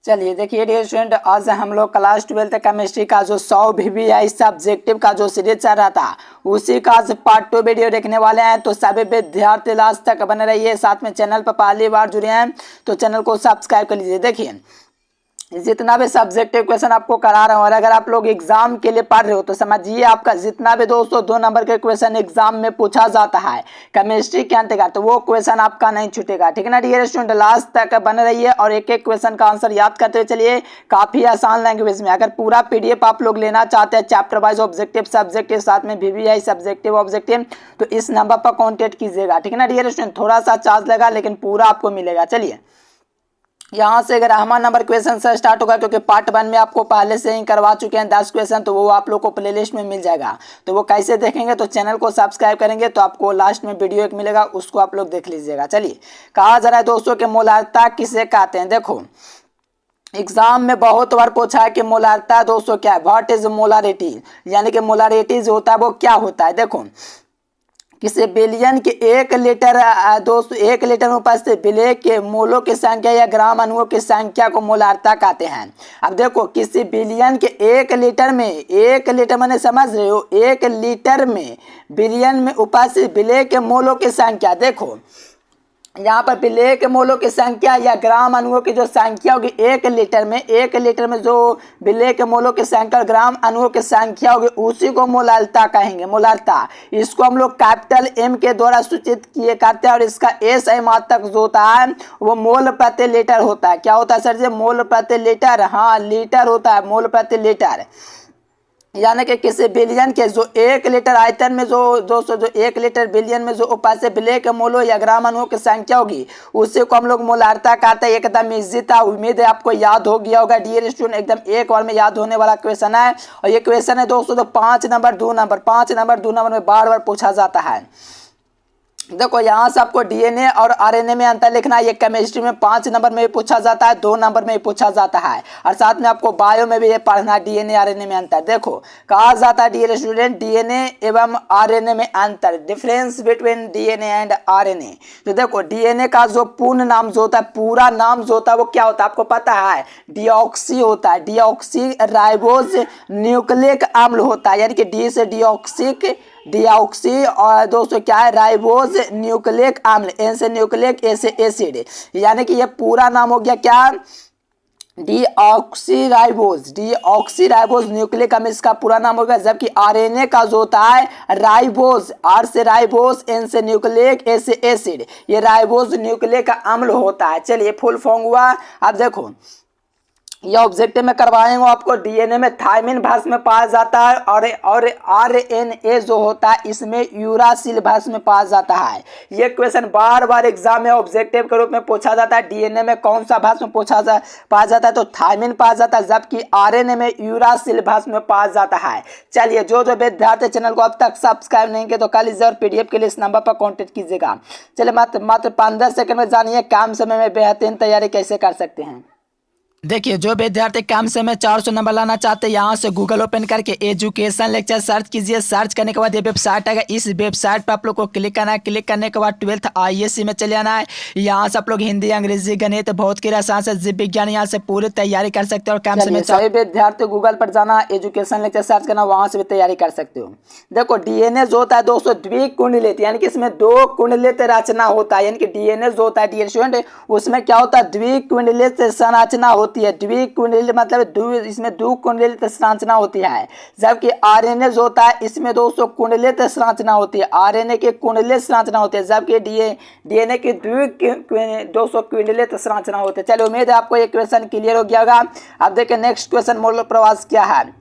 चलिए देखिए dear student, आज हम लोग क्लास 12 केमिस्ट्री का जो 100 VVI सब्जेक्टिव का जो सीरीज चल रहा था उसी का आज पार्ट 2 वीडियो देखने वाले हैं। तो सभी विद्यार्थी लास्ट तक बने रहिए। साथ में चैनल पर पहली बार जुड़े हैं तो चैनल को सब्सक्राइब कर लीजिए। देखिए जितना भी सब्जेक्टिव क्वेश्चन आपको करा रहा हूँ और अगर आप लोग एग्जाम के लिए पढ़ रहे हो तो समझिए आपका जितना भी दोस्तों 2 नंबर के क्वेश्चन एग्जाम में पूछा जाता है केमिस्ट्री के अंतर्गत तो वो क्वेश्चन आपका नहीं छूटेगा। ठीक है ना डियर स्टूडेंट, लास्ट तक बने रहिए और एक एक क्वेश्चन का आंसर याद करते हुए चलिए। काफी आसान लैंग्वेज में अगर पूरा PDF आप लोग लेना चाहते हैं चैप्टर वाइज ऑब्जेक्टिव सब्जेक्टिव साथ में VVI सब्जेक्टिव ऑब्जेक्टिव तो इस नंबर पर कॉन्टेक्ट कीजिएगा। ठीक है ना डियर स्टूडेंट, थोड़ा सा चार्ज लगा लेकिन पूरा आपको मिलेगा। चलिए यहाँ से अगर हमारा नंबर क्वेश्चन से स्टार्ट होगा क्योंकि पार्ट 1 में आपको पहले से ही करवा चुके हैं 10 क्वेश्चन तो वो आप लोग को प्लेलिस्ट में मिल जाएगा। तो वो कैसे देखेंगे तो चैनल को सब्सक्राइब करेंगे तो आपको लास्ट में वीडियो एक मिलेगा, उसको आप लोग देख लीजिएगा। चलिए कहा जा रहा है दोस्तों कि मोलारता किसे कहते हैं। देखो एग्जाम में बहुत बार पूछा है कि मोलारता दोस्तों क्या है, व्हाट इज मोलारिटी, यानी कि मोलारिटी जो होता है वो क्या होता है। देखो किसी बिलियन के 1 लीटर दोस्तों 1 लीटर में उपस्थित विलेय के मोलों की संख्या या ग्राम अणुओं की संख्या को मोलारता कहते हैं। अब देखो किसी बिलियन के 1 लीटर में 1 लीटर मैंने समझ रहे हो 1 लीटर में बिलियन में उपस्थित विलेय के मोलों की संख्या, देखो यहाँ पर विलेय के मोलों की संख्या या ग्राम अणुओं की जो संख्या होगी 1 लीटर में जो विलेय के मोलों की संख्या ग्राम अणुओं की संख्या होगी उसी को मोलारता कहेंगे। मोलारता इसको हम लोग कैपिटल M के द्वारा सूचित किए करते हैं और इसका SI मात्रक जो होता है वो मोल प्रति लीटर होता है। क्या होता है सर जी? मोल प्रति लीटर, हाँ लीटर होता है, मोल प्रति लीटर। यानी कि किसी बिलियन के जो 1 लीटर आयतन में जो दोस्तों जो 1 लीटर बिलियन में जो उपस्थित विलेय के मोलों या ग्राम अणुओं की संख्या होगी उसी को हम लोग मोलारता कहते हैं। एकदम इजी था, उम्मीद है आपको याद हो गया होगा डियर स्टूडेंट, एकदम एक बार में याद होने वाला क्वेश्चन है। और ये क्वेश्चन है दोस्तों तो 5 नंबर 2 नंबर में बार बार पूछा जाता है। देखो यहाँ से आपको DNA और RNA में अंतर लिखना है। ये केमिस्ट्री में 5 नंबर में भी पूछा जाता है, 2 नंबर में भी पूछा जाता है और साथ में आपको बायो में भी ये पढ़ना है DNA RNA में अंतर। देखो कहा जाता है डियर स्टूडेंट DNA एवं RNA में अंतर, difference between DNA and RNA। तो देखो DNA का जो पूर्ण नाम जो होता है, पूरा नाम जो होता है वो क्या होता है आपको पता है? डिऑक्सी होता है, डिऑक्सी राइबोज न्यूक्लिक अम्ल होता है, यानी कि D से डिऑक्सी और दोस्तों क्या है राइबोज न्यूक्लिक अम्ल, N से न्यूक्लिक, A से एसिड, यानी कि ये पूरा नाम हो गया क्या? डिऑक्सी राइबोज न्यूक्लिक अम्ल इसका पूरा नाम हो गया। जबकि RNA का जो होता है राइबोज, R से राइबोज, N से न्यूक्लिक, A से एसिड, ये राइबोज न्यूक्लिक अम्ल होता है। चलिए फुल फॉर्म हुआ। अब देखो यह ऑब्जेक्टिव में करवाएंगे आपको DNA में थायमिन भस्म में पाया जाता है और RNA जो होता है इसमें यूरासिल भस्म में पाया जाता है। ये क्वेश्चन बार बार एग्जाम में ऑब्जेक्टिव के रूप में पूछा जाता है। DNA में कौन सा भस्म पाया जाता है तो थायमिन पाया जाता है, जबकि RNA में यूरासिल भस्म में पाया जाता है। चलिए जो विद्यार्थी चैनल को अब तक सब्सक्राइब नहीं किए तो कर लीजिए और PDF के लिए इस नंबर पर कॉन्टेक्ट कीजिएगा। चलिए मात्र 15 सेकंड में जानिए कम समय में बेहतरीन तैयारी कैसे कर सकते हैं। देखिए जो विद्यार्थी कम समय 400 नंबर लाना चाहते हैं यहाँ से गूगल ओपन करके एजुकेशन लेक्चर सर्च कीजिए। सर्च करने के बाद ये वेबसाइट आएगा, इस वेबसाइट पर आप लोग को क्लिक करना है। क्लिक करने के बाद 12th ISC में चले आना है। यहाँ से आप लोग हिंदी, अंग्रेजी, गणित, भौत की रसायन से जीव विज्ञान यहाँ से पूरी तैयारी कर सकते हो। और कम समय सभी विद्यार्थी गूगल पर जाना, एजुकेशन लेक्चर सर्च करना, वहाँ से भी तैयारी कर सकते हो। देखो DNA जो होता है दोस्तों द्विकुंडलित, यानी कि इसमें 2 कुंडलित रचना होता है, यानी कि DNA जो होता है डियर स्टूडेंट उसमें क्या होता है द्विकुंडलित संरचना होती है। द्विकुंडलित मतलब इसमें 2 कुंडलित संरचना होती है। जबकि RNA जो होता है इसमें दोस्तों कुंडलित संरचना होती है, RNA की कुंडलित संरचना होती है, जबकि DNA की दोस्तों कुंडलित संरचना होती है। चलिए उम्मीद है आपको ये क्वेश्चन क्लियर हो गया होगा। अब देखिए नेक्स्ट क्वेश्चन मोल प्रवास क्या है,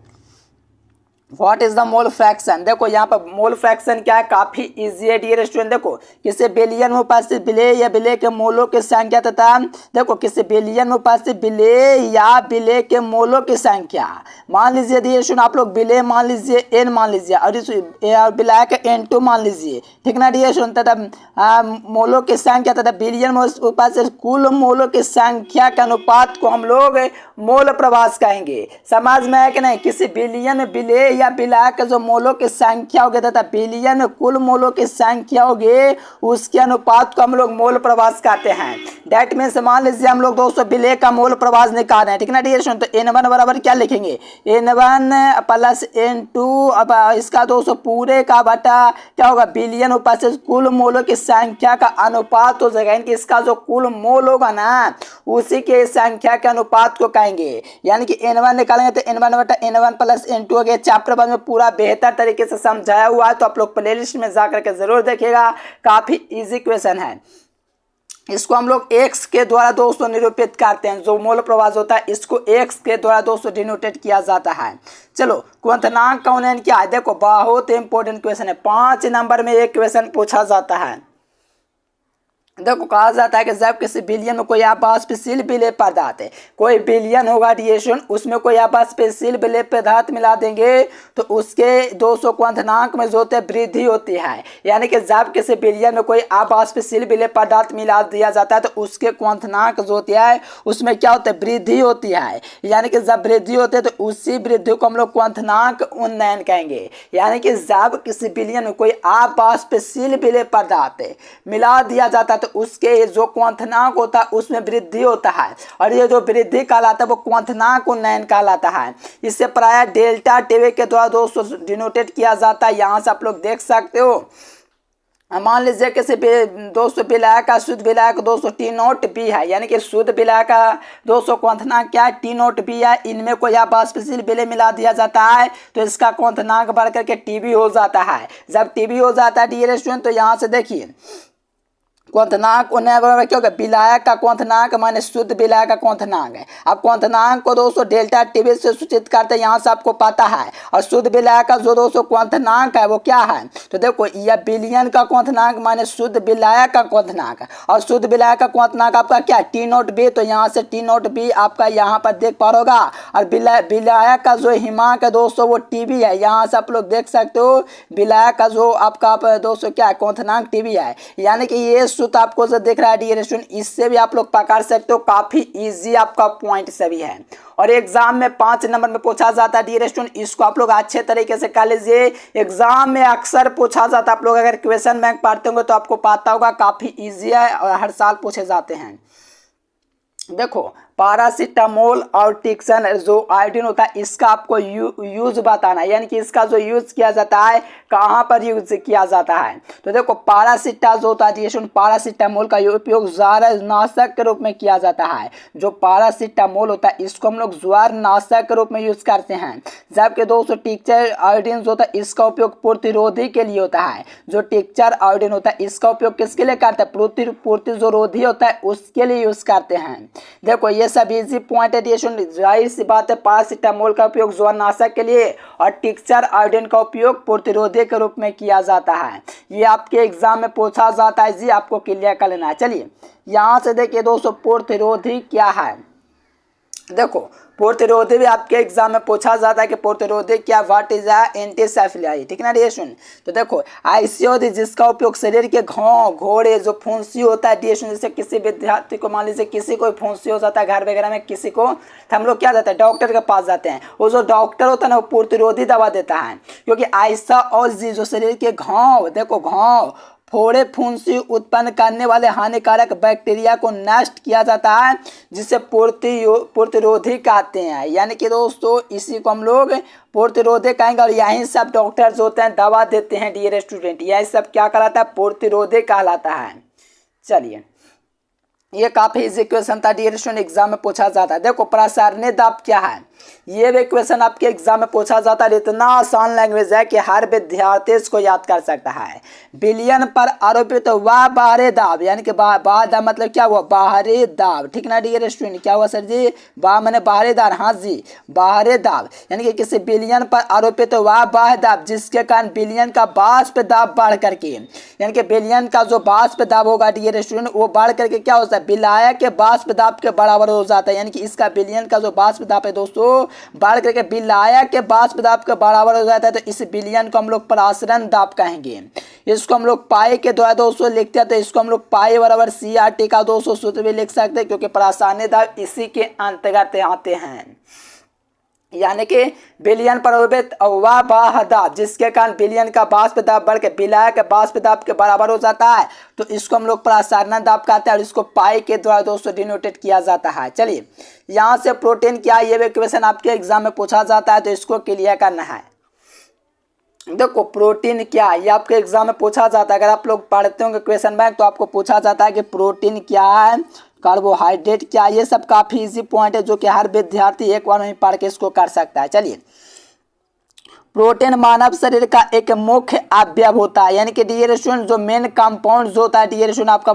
what is the mole fraction. देखो यहाँ पर मोल फ्रैक्शन क्या है, काफी इजी है डियर स्टूडेंट। देखो किसी बिलियन में उपस्थित विलेय या विलेय के मोलों की संख्या तथा देखो किसी बिलियन में उपस्थित विलेय या विलेय के मोलों की संख्या, मान लीजिए डियर स्टूडेंट आप लोग विलेय मान लीजिए N मान लीजिए और इस विलायक का N2 मान लीजिए, ठीक ना डियर स्टूडेंट, तथा मोलों की संख्या तथा बिलियन में उपस्थित कुल मोलों की संख्या के अनुपात को हम लोग मोल प्रवास कहेंगे। समझ में है कि नहीं? किसी बिलियन में विलेय या विलायक के जो मोलों की संख्या होगी तथा बिलियन में कुल मोलों की संख्या होगी उसके अनुपात को हम लोग मोल प्रवास कहते हैं। डेट मीन्स मान लीजिए हम लोग दोस्तों विलेय का मोल प्रवास निकाल रहे हैं, ठीक ना डियर स्टूडेंट। तो N1 बराबर क्या लिखेंगे, N1 प्लस N2, अब इसका दोस्तों पूरे का बटा क्या होगा बिलियन ऊपर से कुल मोलों की संख्या का अनुपात हो जाएगा, यानी कि इसका जो कुल मोल होगा ना उसी के संख्या के अनुपात को कहेंगे। यानी कि N1 निकालेंगे तो N1 बटा N1 प्लस N2 हो गया। चैप्टर बाद में पूरा बेहतर तरीके से समझाया हुआ है, तो आप लोग प्लेलिस्ट में जा करके जरूर देखिएगा, काफी इजी क्वेश्चन है। इसको हम लोग x के द्वारा दोस्तों निरूपित करते हैं, जो मोल प्रवास होता है इसको x के द्वारा दोस्तों डिनोटेट किया जाता है। चलो क्वथनांक का उन्नयन क्या है, देखो बहुत इंपॉर्टेंट क्वेश्चन है, 5 नंबर में एक क्वेश्चन पूछा जाता है। देखो कहा जाता है कि जब किसी बिलियन में कोई आवासशील विलेय पदार्थ है, कोई बिलियन होगा डिएशन, उसमें कोई आवासशील विलेय पदार्थ मिला देंगे तो उसके 200 क्वथनांक में जो होते हैं वृद्धि होती है। यानी कि जब किसी बिलियन में कोई आवासशील विलेय पदार्थ मिला दिया जाता है तो उसके क्वथनांक जो होती है उसमें क्या होता है वृद्धि होती है। यानी कि जब वृद्धि होती है तो उसी वृद्धि को हम लोग क्वथनांक उन्नयन कहेंगे। यानी कि जब किसी बिलियन में कोई आवासशील विलेय पदार्थ मिला दिया जाता है तो उसके जो क्वथनांक होता है उसमें वृद्धि होता है, और ये जो वृद्धि कहलाता है वो क्वथनांक उन्नयन कहलाता है। इसे प्राय डेल्टा टीवी के द्वारा दोस्तों डिनोटेट किया जाता है। यहाँ से आप लोग देख सकते हो, मान लीजिए किसी दोस्तों विलायक का शुद्ध विलायक दोस्तों टी नोट बी है, यानी कि शुद्ध विलायक का दोस्तों क्वथनांक क्या है टी नोट बी है। इनमें कोई आवासशील विलेय मिला दिया जाता है तो इसका क्वथनांक बढ़ करके टीबी हो जाता है। जब टीबी हो जाता है डियर स्टूडेंट तो यहाँ से देखिए क्वथनांक उन्नयन बराबर क्या होगा विलायक का क्वथनांक माने शुद्ध विलायक का क्वथनांक है। अब क्वथनांक को दोस्तों डेल्टा टीवी से सूचित करते हैं, यहाँ से आपको पता है। और शुद्ध विलायक का जो दोस्तों क्वथनांक है वो क्या है, तो देखो यह बिलियन का क्वथनांक माने शुद्ध विलायक का क्वथनांक है, और शुद्ध विलायक का क्वथनांक आपका क्या टी नोट बी, तो यहाँ से टी नोट बी आपका यहाँ पर देख पा होगा। और विलायक का जो हिमांक है दोस्तों वो टीबी है, यहाँ से आप लोग देख सकते हो विलायक का जो आपका दोस्तों क्या क्वथनांक टीबी है। यानी कि ये सूत्र आपको जो दिख रहा है डियर स्टूडेंट इससे भी आप लोग पकड़ सकते हो, काफी इजी आपका पॉइंट सभी है और एग्जाम में 5 नंबर में पूछा जाता है डियर स्टूडेंट। इसको आप लोग अच्छे तरीके से कर लीजिए, एग्जाम में अक्सर पूछा जाता है। आप लोग अगर क्वेश्चन बैंक पढ़ते होंगे तो आपको पता होगा, काफी इजी है और हर साल पूछे जाते हैं। देखो पैरासीटामोल और टिक्सन जो आयोडीन होता है इसका आपको यूज बताना है, यानी कि इसका जो यूज किया जाता है कहाँ पर यूज किया जाता है। तो देखो पैरासीटा जो होता है पैरासीटामोल का उपयोग ज्वार नाशक के रूप में किया जाता है। जो पैरासीटामोल होता है इसको हम लोग ज्वार नाशक के रूप में यूज करते हैं। जबकि दोस्तों टिक्चर आयोडीन जो होता है इसका उपयोग प्रतिरोधी के लिए होता है। जो टिक्चर आयोडीन होता है इसका उपयोग किसके लिए करते हैं, प्रतिरोधी होता है उसके लिए यूज करते हैं। देखो ये सब इजी पॉइंट है, जाहिर सी बात है पैरासीटामोल का उपयोग ज्वरनाशक के लिए और टिक्चर आयोडीन का उपयोग प्रतिरोधी के रूप में किया जाता है। ये आपके एग्जाम में पूछा जाता है जी, आपको क्लियर कर लेना है। चलिए यहाँ से देखिए दोस्तों प्रतिरोधी क्या है। देखो प्रतिरोधी भी आपके एग्जाम में पूछा जाता है कि प्रतिरोधी क्या, व्हाट इज एंटीसेफेलियाई, ठीक ना डिएशन। तो देखो आइसियोदी जिसका उपयोग शरीर के घाव घोड़े जो फुंसी होता है डिएशन, जैसे किसी विद्यार्थी को मान लीजिए किसी को फुंसी हो जाता है घर वगैरह में किसी को, तो हम लोग क्या जाते हैं डॉक्टर के पास जाते हैं। वो जो डॉक्टर होता है ना वो प्रतिरोधी दवा देता है, क्योंकि आइसा और जी जो शरीर के घाव, देखो घाव फोड़े फुंसी उत्पन्न करने वाले हानिकारक बैक्टीरिया को नष्ट किया जाता है, जिसे प्रतिरोधी कहते हैं। यानी कि दोस्तों इसी को हम लोग प्रतिरोधी कहेंगे, और यही सब डॉक्टर्स होते हैं दवा देते हैं डियर स्टूडेंट, यही सब क्या कहलाता है प्रतिरोधी कहलाता है। चलिए ये काफी इजी क्वेश्चन था डियर स्टूडेंट, एग्जाम में पूछा जाता है। देखो प्रसारणीय दाब क्या है, ये भी क्वेश्चन आपके एग्जाम में पूछा जाता है। इतना आसान लैंग्वेज है कि हर विद्यार्थी इसको याद कर सकता है। बिलियन पर आरोपित वह बाहरी दाब, यानी कि बाहर दाब मतलब क्या हुआ, बाहरी दाब, ठीक ना डियर स्टूडेंट। क्या हुआ सर जी, मैंने बाहरी दाब, हाँ जी बाहरी दाब, यानी कि किसी बिलियन पर आरोपित वह बाहरी दाब जिसके कारण बिलियन का वाष्प दाब बढ़ करके, यानी कि बिलियन का जो वाष्प दाब होगा डियर स्टूडेंट वो बढ़ करके क्या होता है विलायक के वाष्प दाब के बराबर हो जाता है। यानी कि इसका बिलियन का जो वाष्प दाब है दोस्तों बढ़ करके विलायक के वाष्प दाब के बराबर हो जाता है। तो इस बिलियन को हम लोग प्रसारण दाब कहेंगे। इसको हम लोग पाई के द्वारा दोस्तों लिखते हैं, तो इसको हम लोग पाई बराबर CRT का दोस्तों सूत्र भी लिख सकते हैं, क्योंकि प्रसारणीय दाब इसी के अंतर्गत आते हैं। यानी कि बिलियन प्रभावित अववाह दाब, जिसके कारण बिलियन का बाष्प दाब बढ़ के विलायक बाष्प दाब के बराबर हो जाता है, तो इसको हम लोग प्रसारण दाब कहते हैं और इसको पाई के द्वारा दोस्तों डिनोटेट किया जाता है। चलिए यहाँ से प्रोटीन क्या, ये भी क्वेश्चन आपके एग्जाम में पूछा जाता है, तो इसको क्लियर करना है। देखो प्रोटीन क्या, ये आपके एग्जाम में पूछा जाता है। अगर आप लोग पढ़ते होंगे क्वेश्चन बैंक तो आपको पूछा जाता है कि प्रोटीन क्या है, कार्बोहाइड्रेट क्या, ये सब काफी इजी पॉइंट है जो कि हर विद्यार्थी एक बार में पढ़ के इसको कर सकता है। चलिए प्रोटीन मानव शरीर का एक मुख्य अवयव होता है, यानी कि डियर स्टूडेंट जो मेन कंपाउंड जो होता है डियर स्टूडेंट आपका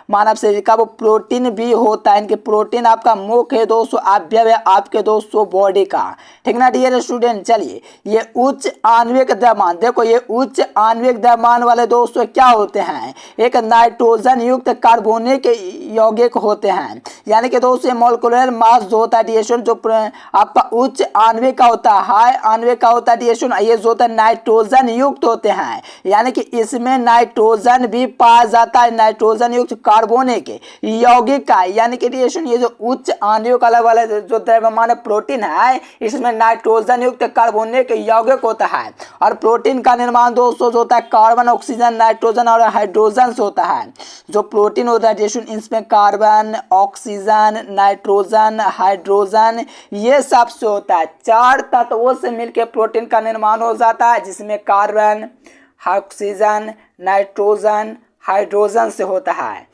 मानव शरीर का, वो प्रोटीन भी होता है। इनके प्रोटीन आपका मुख्य दोस्तों अवयव है आपके दोस्तों बॉडी का, ठीक ना डियर स्टूडेंट। चलिए ये उच्च आणविक द्रव्यमान, देखो ये उच्च आणविक द्रव्यमान वाले दोस्तों क्या होते हैं, एक नाइट्रोजन युक्त कार्बोनिक यौगिक होते हैं, यानी कि दोस्तों मोलिकुलर मास जो होता है डियर स्टूडेंट जो आपका उच्च आणविक का होता है, हाई आणविक का होता है डियर, ये जो होता है नाइट्रोजन युक्त होते हैं, यानी कि इसमें नाइट्रोजन भी पाया जाता है, नाइट्रोजन युक्त कार्बोनिक यौगिक का, यानी कि ये जो उच्च आणविक वाला जो द्रव्यमान प्रोटीन है इसमें नाइट्रोजन युक्त कार्बोनिक यौगिक होता है। और प्रोटीन का निर्माण दोस्तों जो होता है कार्बन, ऑक्सीजन, नाइट्रोजन और हाइड्रोजन से होता है। जो प्रोटीन होता है इसमें कार्बन, ऑक्सीजन, नाइट्रोजन, हाइड्रोजन ये सब से होता है, चार तत्वों से मिलकर प्रोटीन का निर्माण हो जाता है, जिसमें कार्बन, ऑक्सीजन, नाइट्रोजन, हाइड्रोजन से होता है।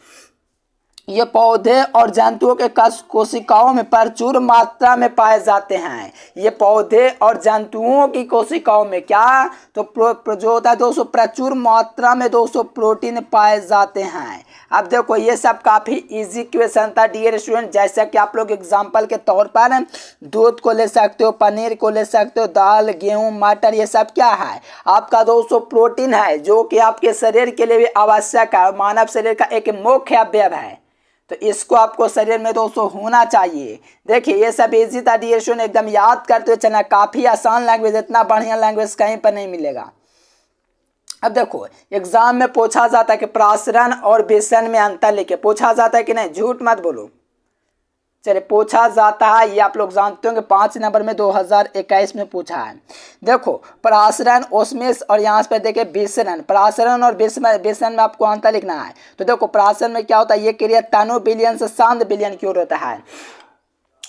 ये पौधे और जंतुओं के कोशिकाओं में प्रचुर मात्रा में पाए जाते हैं। ये पौधे और जंतुओं की कोशिकाओं में क्या तो जो होता है दोस्तों प्रचुर मात्रा में दोस्तों प्रोटीन पाए जाते हैं। अब देखो ये सब काफ़ी इजी क्वेश्चन था डियर स्टूडेंट, जैसा कि आप लोग एग्जांपल के तौर पर दूध को ले सकते हो, पनीर को ले सकते हो, दाल, गेहूं, मटर, ये सब क्या है आपका दोस्तों प्रोटीन है, जो कि आपके शरीर के लिए भी आवश्यक है, मानव शरीर का एक मुख्य अवयव है, तो इसको आपको शरीर में दोस्तों होना चाहिए। देखिए ये सब इजी था डियर स्टूडेंट, एकदम याद करते हुए चलना, काफ़ी आसान लैंग्वेज, इतना बढ़िया लैंग्वेज कहीं पर नहीं मिलेगा। अब देखो एग्जाम में पूछा जाता है कि प्रासरण और बेसन में अंतर लेके पूछा जाता है कि नहीं, झूठ मत बोलो। चलिए पूछा जाता है, ये आप लोग जानते होंगे 5 नंबर में 2021 में पूछा है। देखो प्रासरण, ओस्मोसिस और यहाँ पे देखिए बेसरण, प्रासरण और बेसन में आपको अंतर लिखना है। तो देखो प्रासरण में क्या होता है, ये क्रिया तनु बिलियन से शांत बिलियन की ओर होता है,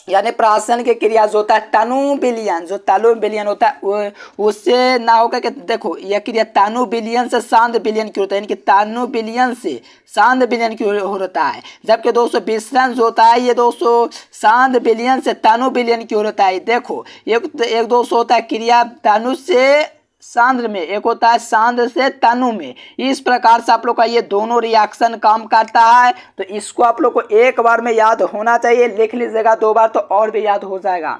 यानी प्राशन की क्रिया जो होता है तनु बिलियन, जो तनु बिलियन होता है उससे ना होकर के देखो यह क्रिया तनु बिलियन से शांत बिलियन की होता है, यानी कि तनु बिलियन से शांत बिलियन की ओर होता है। जबकि दोस्तों विसरण जो होता है ये दोस्तों शांत बिलियन से तनु बिलियन की ओर होता है। देखो एक दोस्तों होता है क्रिया तनु से सांद्र में, एक होता है सांद्र से तनु में, इस प्रकार से आप लोग का ये दोनों रिएक्शन काम करता है। तो इसको आप लोग को एक बार में याद होना चाहिए, लिख लीजिएगा 2 बार तो और भी याद हो जाएगा।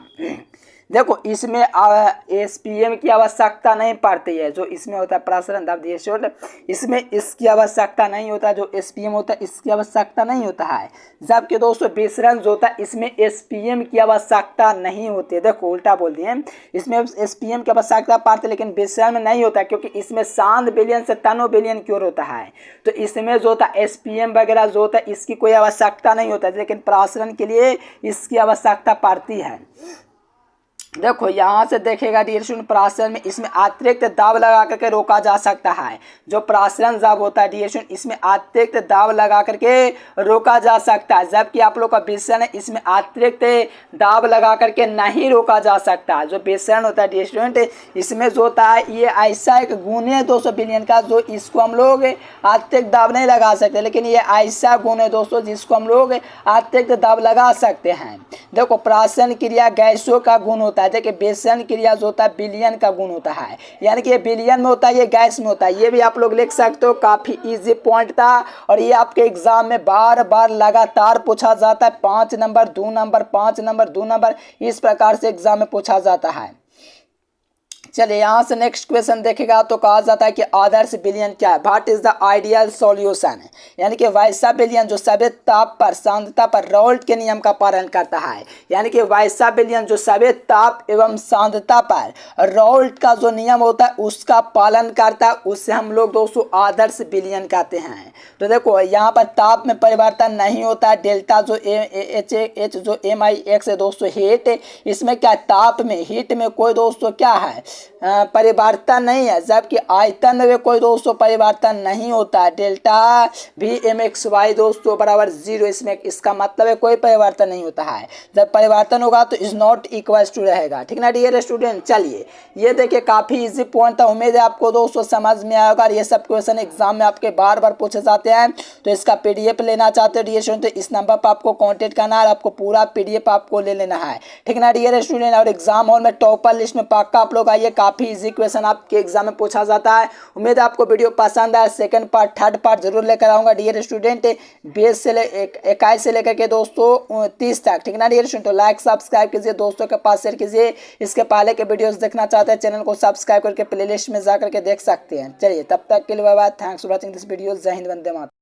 देखो इसमें एसपीएम की आवश्यकता नहीं पड़ती है, जो इसमें होता है प्रासरण दाब, इसमें इसकी आवश्यकता नहीं होता, जो एसपीएम होता है इसकी आवश्यकता नहीं होता है। जबकि दोस्तों बेसरण जो होता है इसमें एसपीएम की आवश्यकता नहीं होती है। देखो उल्टा बोल दिए, इसमें एसपीएम की आवश्यकता पड़ती है लेकिन बेसरण में नहीं होता, क्योंकि इसमें शांत बिलियन से तनु बिलियन की ओर होता है। तो इसमें जो होता है एसपीएम वगैरह जो होता है इसकी कोई आवश्यकता नहीं होता, लेकिन प्रासरण के लिए इसकी आवश्यकता पड़ती है। देखो यहाँ से देखेगा डियर स्टूडेंट प्रासरण में इसमें अतिरिक्त दाब लगा करके रोका जा सकता है। जो प्रासरण दाब होता है डियर स्टूडेंट इसमें अतिरिक्त दाब लगा करके रोका जा सकता है, जबकि आप लोग का बेसरण है इसमें अतिरिक्त दाब लगा करके नहीं रोका जा सकता। जो बेसरण होता है डियर स्टूडेंट इसमें जो होता है ये ऐसा एक गुण है 200 बिलियन का, जो इसको हम लोग अतिरिक्त दाब नहीं लगा सकते, लेकिन ये ऐसा गुण है दोस्तों जिसको हम लोग अतिरिक्त दाब लगा सकते हैं। देखो प्रासरण क्रिया गैसों का गुण होता है, देखिए बेसरण क्रिया जो होता है बिलियन का गुण होता है, यानी कि ये बिलियन में होता है, ये गैस में होता है। ये भी आप लोग लिख सकते हो, काफी इजी पॉइंट था और ये आपके एग्जाम में बार बार लगातार पूछा जाता है। 5 नंबर 2 नंबर 5 नंबर 2 नंबर इस प्रकार से एग्जाम में पूछा जाता है। चलिए यहाँ से नेक्स्ट क्वेश्चन देखेगा तो कहा जाता है कि आदर्श विलयन क्या है, what is the ideal solution, यानी कि वैसा विलयन जो सभी ताप पर सांद्रता पर राउल्ट के नियम का पालन करता है, यानी कि वैसा विलयन जो सभी ताप एवं सांद्रता पर राउल्ट का जो नियम होता है उसका पालन करता है, उससे हम लोग दोस्तों आदर्श विलयन कहते हैं। तो देखो यहाँ पर ताप में परिवर्तन नहीं होता है, डेल्टा जो एच जो MIX है दोस्तों हीट, इसमें क्या ताप में हीट में कोई दोस्तों क्या है परिवर्तन नहीं है, जबकि आयतन में कोई दोस्तों परिवर्तन नहीं होता है। डेल्टा VMXY दोस्तों बराबर 0, इसमें इसका मतलब है कोई परिवर्तन नहीं होता है, जब परिवर्तन होगा तो इज नॉट इक्वल टू रहेगा। ठीक ना डियर स्टूडेंट। चलिए ये देखिए काफ़ी इजी पॉइंट था, उम्मीद है आपको दोस्तों समझ में आएगा। ये सब क्वेश्चन एग्जाम में आपके बार बार पूछे जाते हैं, तो इसका PDF लेना चाहते हो डियर स्टूडेंट तो इस नंबर पर आपको कॉन्टेक्ट करना है, आपको पूरा PDF आपको ले लेना है। ठीक ना डियर स्टूडेंट। और एग्जाम हॉल में टॉपर लिस्ट में पक्का आप लोग आइए, काफ़ी इजी क्वेश्चन आपके एग्जाम में पूछा जाता है। उम्मीद है आपको वीडियो पसंद आए, सेकंड पार्ट थर्ड पार्ट जरूर लेकर आऊँगा डियर स्टूडेंट, 21 से 21 से लेकर के दोस्तों 30 तक। ठीक ना डियर स्टूडेंट। तो लाइक सब्सक्राइब कीजिए, दोस्तों के पास शेयर कीजिए। इसके पहले के वीडियोस देखना चाहते हैं चैनल को सब्सक्राइब करके प्लेलिस्ट में जा करके देख सकते हैं। चलिए तब तक के लिए bye bye, thanks for watching this video. जय हिंद, वंदे मातरम।